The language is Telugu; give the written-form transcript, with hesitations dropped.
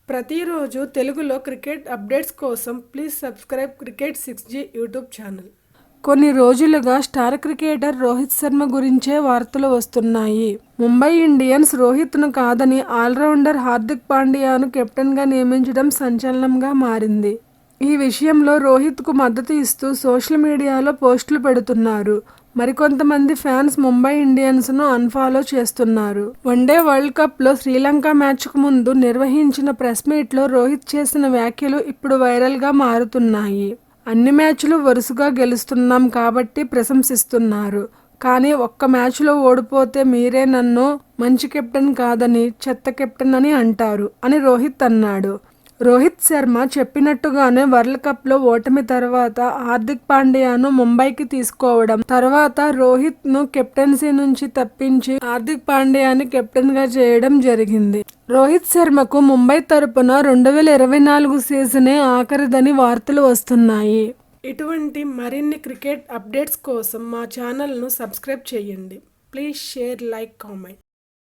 ప్రతిరోజు తెలుగులో క్రికెట్ అప్డేట్స్ కోసం please subscribe cricket 6G YouTube channel. కొన్ని రోజులుగా స్టార్ క్రికెటర్ రోహిత్ శర్మ గురించే వార్తలు వస్తున్నాయి. ముంబై ఇండియన్స్ రోహిత్ను కాదని ఆల్రౌండర్ హార్దిక్ పాండ్యాను కెప్టెన్గా నియమించడం సంచలనంగా మారింది. ఈ విషయంలో రోహిత్కు మద్దతు ఇస్తూ సోషల్ మీడియాలో పోస్టులు పెడుతున్నారు. మరికొంతమంది ఫ్యాన్స్ ముంబై ఇండియన్స్ను అన్ఫాలో చేస్తున్నారు. వన్డే వరల్డ్ కప్లో శ్రీలంక మ్యాచ్కు ముందు నిర్వహించిన ప్రెస్ మీట్లో రోహిత్ చేసిన వ్యాఖ్యలు ఇప్పుడు వైరల్గా మారుతున్నాయి. అన్ని మ్యాచ్లు వరుసగా గెలుస్తున్నాం కాబట్టి ప్రశంసిస్తున్నారు. కానీ ఒక్క మ్యాచ్లో ఓడిపోతే మీరే నన్ను మంచి కెప్టెన్ కాదని చెత్త కెప్టెన్ అని అంటారు అని రోహిత్ అన్నాడు. రోహిత్ శర్మ చెప్పినట్టుగానే వరల్డ్ కప్లో ఓటమి తర్వాత హార్దిక్ పాండ్యాను ముంబైకి తీసుకోవడం, తర్వాత రోహిత్ను కెప్టెన్సీ నుంచి తప్పించి హార్దిక్ పాండ్యాని కెప్టెన్గా చేయడం జరిగింది. రోహిత్ శర్మకు ముంబై తరపున 2024 సీజనే ఆఖరిదని వార్తలు వస్తున్నాయి. ఇటువంటి మరిన్ని క్రికెట్ అప్డేట్స్ కోసం మా ఛానల్ను సబ్స్క్రైబ్ చేయండి. Please share, like, comment.